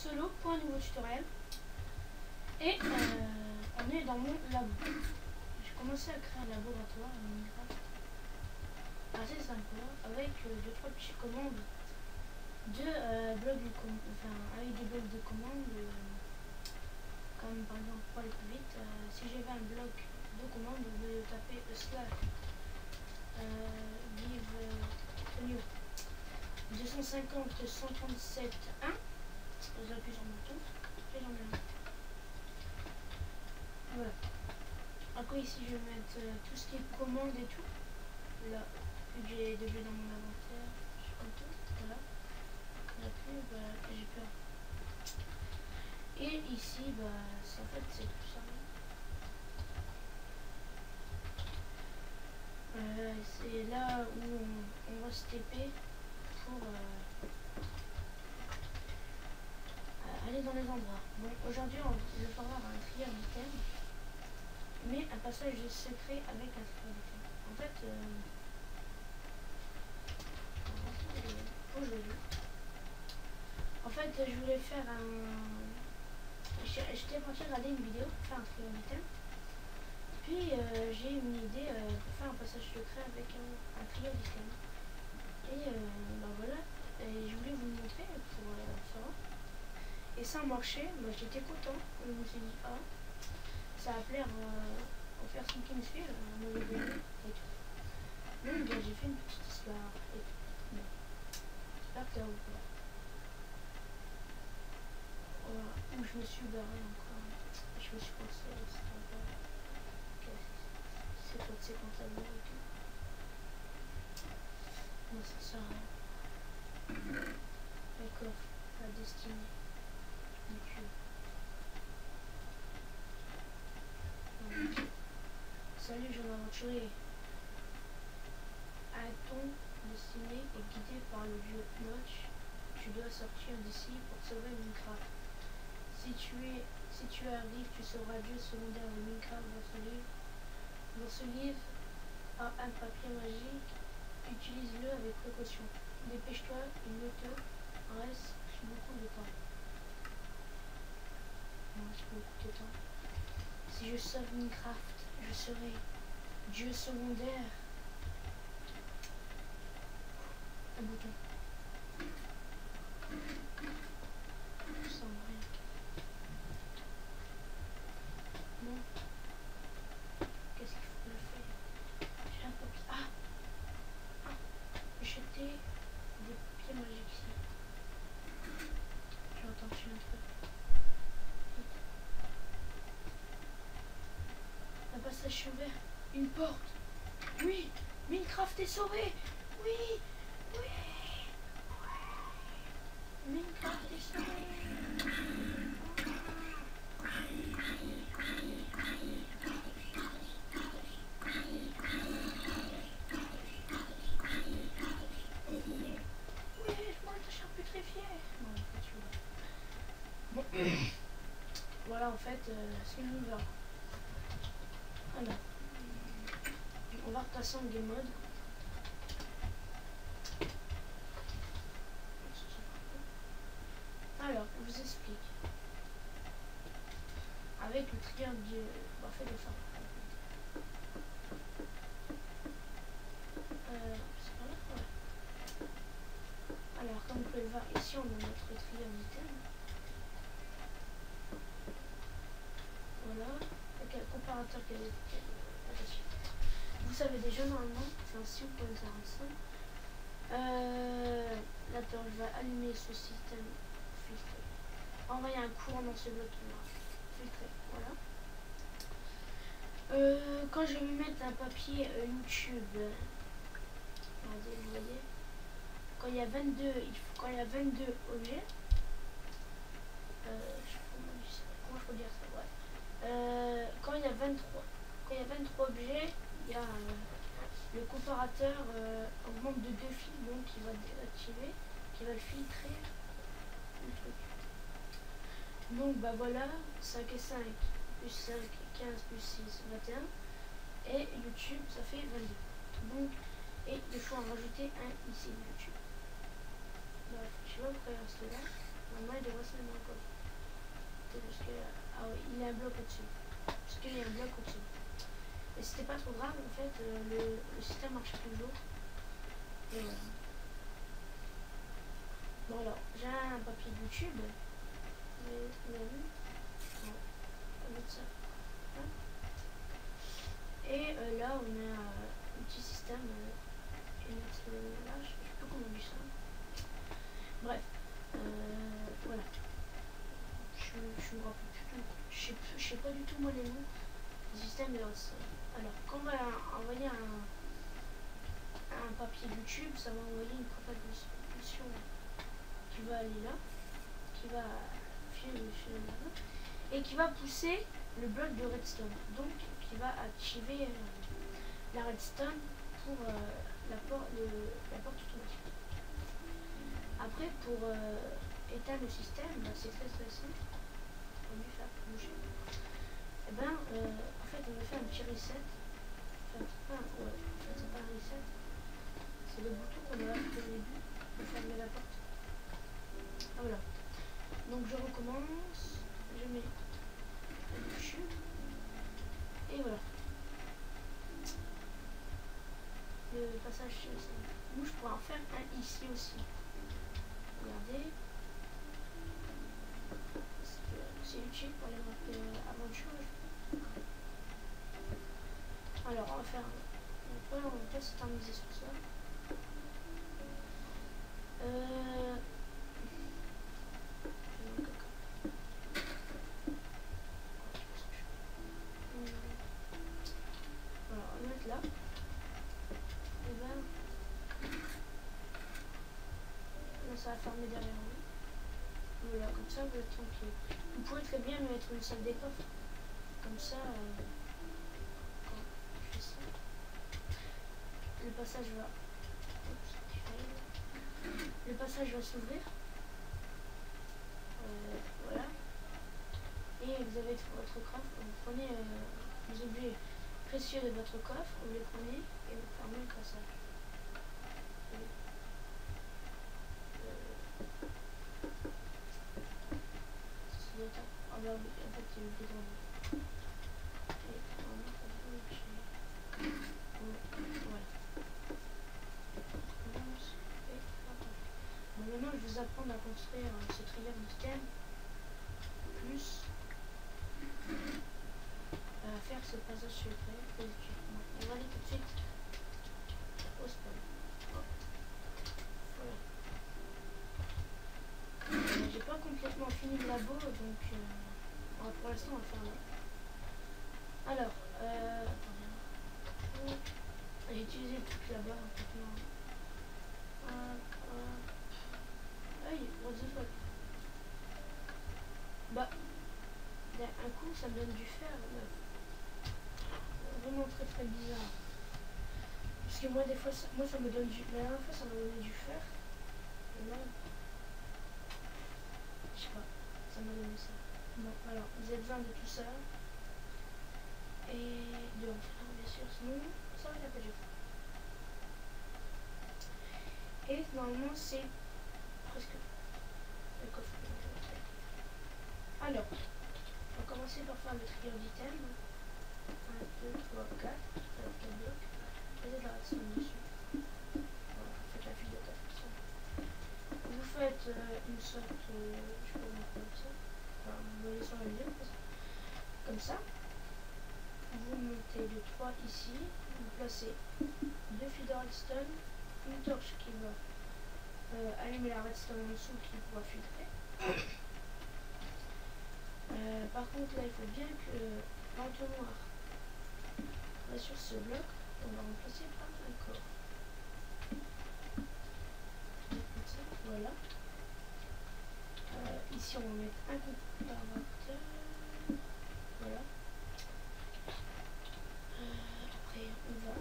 solo pour un nouveau tutoriel. Et on est dans mon labo. J'ai commencé à créer un laboratoire en Minecraft assez sympa avec 2-3 petites commandes de blocs de avec des blocs de commandes comme par exemple pour aller plus vite, si j'avais un bloc de commande, je vais taper slash give new 250 137 1, j'appuie sur mon bouton et j'en ai un. Voilà. Après ici je vais mettre tout ce qui est commande et tout. Là, vu que j'ai des jeux dans mon inventaire, je suis content. Voilà. J'appuie, j'ai peur. Et ici, en fait c'est tout ça. C'est là où on va se TP pour aller dans les endroits. Bon, aujourd'hui je vais avoir un trieur d'item, mais un passage secret avec un trieur d'item. En fait, je voulais faire un... J'étais parti regarder une vidéo pour faire un trieur d'item. Puis j'ai une idée pour faire un passage secret avec un trio d'item. Et voilà, et je voulais vous le montrer pour savoir. Et ça a marché, j'étais content. Je me suis dit, ah, ça va plaire aux personnes qui me suivent, à me révéler et tout. Donc j'ai fait une petite histoire et tout. Bon, j'espère que ça vous plaît. Voilà, où je me suis barré encore. Je me suis pensé à cet endroit. C'est quoi de ces comptables et tout. Non, ça sert à rien. D'accord, la destinée du cube. Salut jeune aventurier. Un ton destiné et guidé par le vieux Notch, tu dois sortir d'ici pour sauver Minecraft. Si tu arrives, tu sauras Dieu secondaire de Minecraft dans ce livre. Dans ce livre a un papier magique. Utilise-le avec précaution. Dépêche-toi, il ne te reste plus beaucoup de temps. Non, c'est beaucoup de temps. Si je sauve Minecraft, je serai Dieu secondaire. Un bouton. Je sens rien. Non. Qu'est-ce qu'il faut que je fasse? J'ai un papier. Ah, jeter des papiers magiques ici. J'ai entendu un truc. Un passage ouvert. Une porte. Oui, Minecraft est sauvé. Oui, oui, oui. Minecraft est sauvé. Bon. Voilà en fait ce que je veux voir. Alors, on va repasser en game mode. Alors, je vous explique. Avec le triangle de... fait de ça. C'est pas là, ouais. Alors, comme vous pouvez le voir ici, on a notre triangle d'item. Voilà. Avec un comparateur qui est... Attention. Vous savez déjà normalement, c'est un 6.05. Là, je vais allumer ce système filtré. Envoyer un courant dans ce bloc noir. Filtré, voilà. Quand je vais mettre un papier YouTube, regardez, vous voyez, quand il y a 22 objets, comment je peux dire ça, ouais. Quand il y a 23 objets, il y a le comparateur augmente de 2 fils, donc il va désactiver, qui va le filtrer le truc. Donc voilà, 5 et 5 plus 5, 15 plus 6, 21. Et YouTube, ça fait 22. Donc, et il faut en rajouter un ici, YouTube. Bref, je sais pas pourquoi il reste là. Normalement, il devrait se mettre dans le code. Parce que, ah oui, il y a un bloc au-dessus. Parce qu'il y a un bloc au-dessus. Et c'était pas trop grave, en fait, le système marchait toujours. Et voilà. Bon alors, j'ai un papier de YouTube. Vous avez vu? Non, on va mettre ça. Hein. Et là, on a un petit système. Et là, je sais plus comment on dit ça. Bref, voilà. Je me rappelle plus tout. Je sais pas du tout moi les noms du système de redstone. Alors, quand on va envoyer un papier YouTube, ça va envoyer une propagation qui va aller là, qui va filer là, et qui va pousser le bloc de redstone. Donc, qui va activer la redstone pour la porte automatique. Après, pour éteindre le système, bah, c'est très simple. On va faire bouger. Et ben, en fait, on va faire un petit reset. Enfin, c'est pas un reset. C'est le bouton qu'on a appuyé au début pour fermer la porte. Ah, voilà. Donc, je recommence. Je mets YouTube. Et voilà. Le passage chez le système. Nous, je pourrais en faire un ici aussi. Regardez. C'est utile pour les aventures. Alors, on va faire on va s'éterniser sur ça. Voilà, on va mettre là. Et ben, là, ça va fermer derrière nous. Voilà, comme ça, vous êtes tranquille. Vous pouvez très bien mettre une salle des coffres. Comme ça, quand je fais ça, le passage va. Le passage va s'ouvrir. Voilà. Et vous avez votre coffre. Vous prenez les objets précieux de votre coffre, vous les prenez et vous fermez le passage. Ah bah oui, en fait, il y a eu des grands. Et normalement, ça devrait marcher. Voilà. Bon, maintenant, je vais vous apprendre à construire ce triangle de thème, plus à faire ce passage secret. Bon, on va aller tout de suite au spawn. Voilà. J'ai pas complètement fini le labo, donc pour l'instant, on va faire là. Alors, attendez. J'ai utilisé le truc là-bas, complètement. Aïe, what the fuck. Bah, un coup, ça me donne du fer. Vraiment très très bizarre. Parce que moi, des fois, ça me donne du. La dernière fois, ça m'a donné du fer. Et là, je sais pas, ça m'a donné ça. Bon, alors, vous avez besoin de tout ça. Et de l'enfer, bien sûr, sinon, ça va pas du tout. Et normalement, c'est presque le coffre. Alors, on va commencer par faire le triangle d'item. 1, 2, 3, 4. Alors, 4 blocs. Mettez de la redstone dessus. Voilà, faites la file de 4. Vous faites une sorte, je peux vous montrer comme ça. Enfin, vous voyez sur la vidéo, comme ça. Vous montez le 3 ici. Vous placez 2 fils de redstone, une torche qui va allumer la redstone en dessous qui pourra filtrer. Par contre, là, il faut bien que l'entonnoir soit sur ce bloc. On va remplacer par un corps. Voilà. Ici, on va mettre un comparateur. Voilà. Après, on va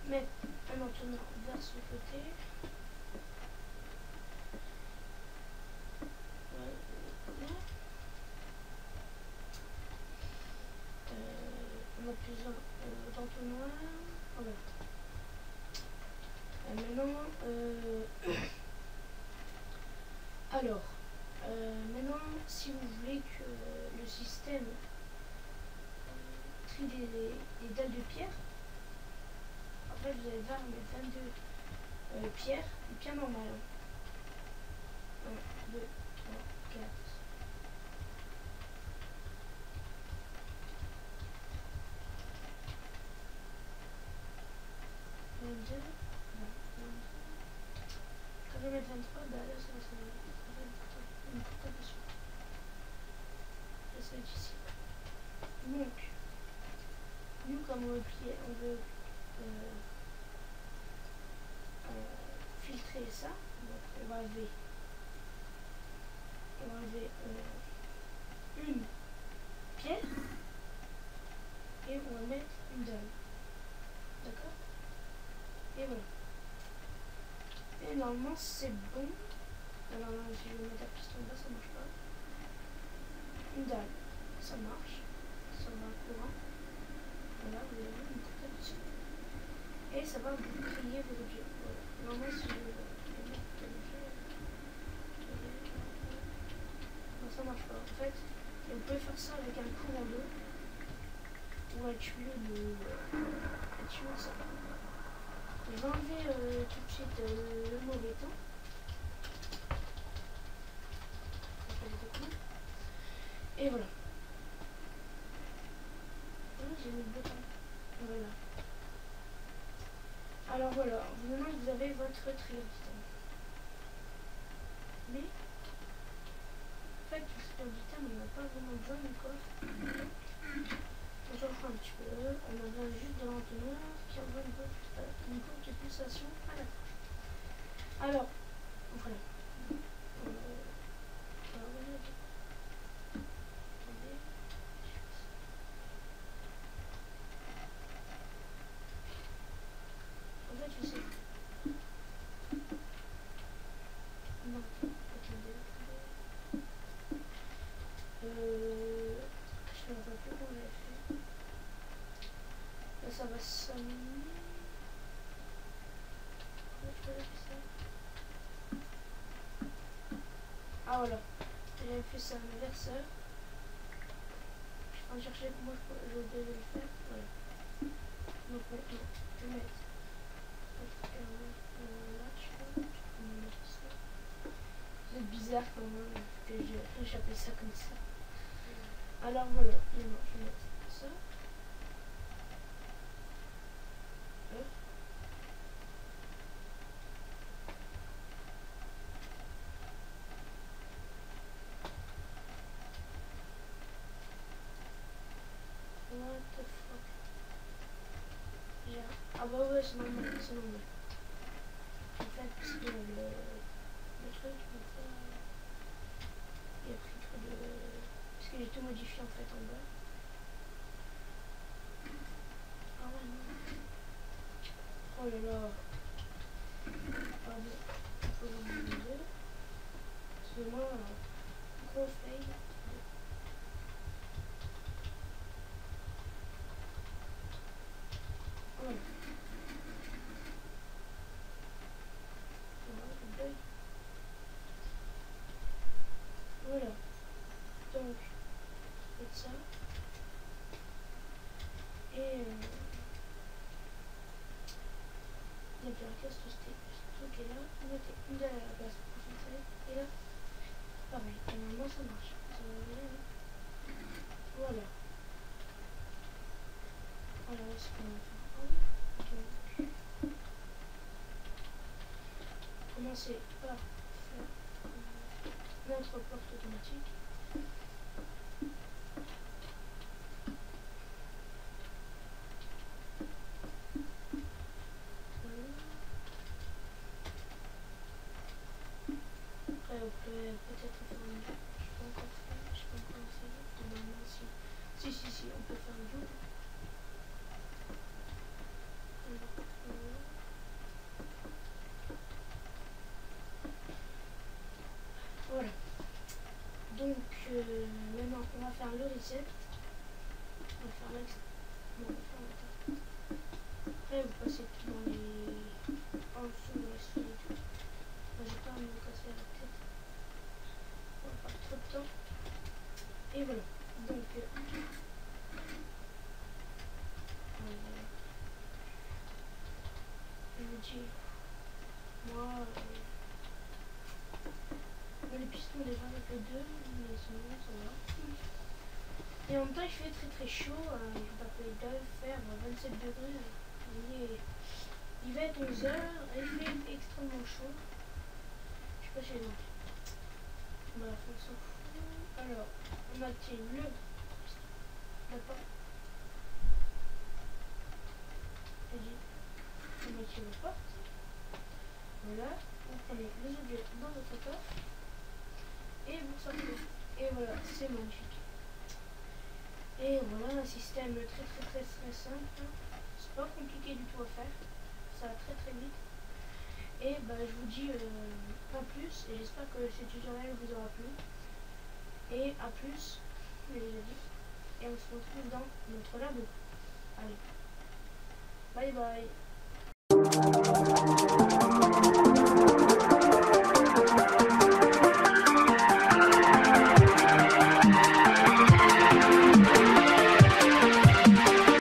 mettre un entonnoir vers ce côté. Voilà. On plus d'entonnoir. Voilà. Maintenant, alors, maintenant, si vous voulez que le système trie les dalles de pierre, en fait, vous allez voir mes 22 pierres normales. 1, 2, 3, 4. Quand je vais mettre 23, bah là ça va une cotation. Là ça va être ici. Donc, nous comme on veut filtrer ça, donc on va enlever une pierre et on va mettre une dalle. D'accord? Et voilà. Et normalement c'est bon. Alors là, si je vais mettre la piston en bas, ça marche pas. Une dalle, ça marche. Ça va courant. Voilà, vous avez vu une cotation. Et ça va vous créer vos objets. Voilà. Normalement, si je vais mettre l'objet, non, ça marche pas. En fait, et vous pouvez faire ça avec un courant d'eau ou un tuyau ça. Je vais enlever tout de suite le mauvais temps. Et voilà. J'ai mis le bouton. Voilà. Alors voilà, maintenant vous avez votre triodite. Mais en fait, le triodite, on n'a pas vraiment besoin du coffre. On s'en fout un petit peu. On a besoin juste de l'entonnoir qui envoie une courte pulsation à la tâche. Alors, voilà. Attendez. En fait, je sais. Non, attendez. Je ne vois plus comment j'avais fait. Là, ça va s'allumer. Ah voilà, j'avais fait ça un inverseur. Je suis en train de chercher comment je devais le faire. Voilà. Donc maintenant, je vais mettre là, je pense. C'est bizarre quand même que j'appelle ça comme ça. Alors voilà, maintenant je vais mettre ça. What the fuck? Ah bah ouais, c'est normal, c'est normal. En fait, parce que le truc, il a pris trop de... Parce que j'ai tout modifié en fait en bas. Ah ouais, non. Oh là là. Pardon. Il faut que j'en mette deux. Excusez-moi, gros fail. Voilà. Voilà. Donc, faites ça. Et il y a bien la casse, ce truc est là. Vous mettez une dalle à la place pour concentrer. Et là, pareil. Et normalement, ça marche. Ça va bien. Voilà. Alors, ce qu'on va faire. Donc, commencer par faire notre porte automatique. Après, vous pouvez peut-être faire une double. Je peux encore faire. Je peux encore essayer. Normalement, si, on peut faire une double. Voilà. Donc, maintenant, on va faire le reset. On va faire l'ex. Bon, vous dis, moi, les pistons déjà avec les deux, mais sinon ça va. Et en même temps il fait très chaud, il doit faire 27 degrés. Il va être 11 heures et il fait extrêmement chaud. Je sais pas chez nous. Bref, on s'en fout. Alors, on active le d'accord. J'ai dit, on active la porte. Voilà, vous prenez les objets dans votre coffre et vous sortez. Et voilà, c'est magnifique. Et voilà, un système très simple. C'est pas compliqué du tout à faire. Ça va très vite. Et bah, je vous dis pas plus. Et j'espère que ce tutoriel vous aura plu. Et à plus, je l'ai déjà dit. Et on se retrouve dans notre labo. Allez, bye bye.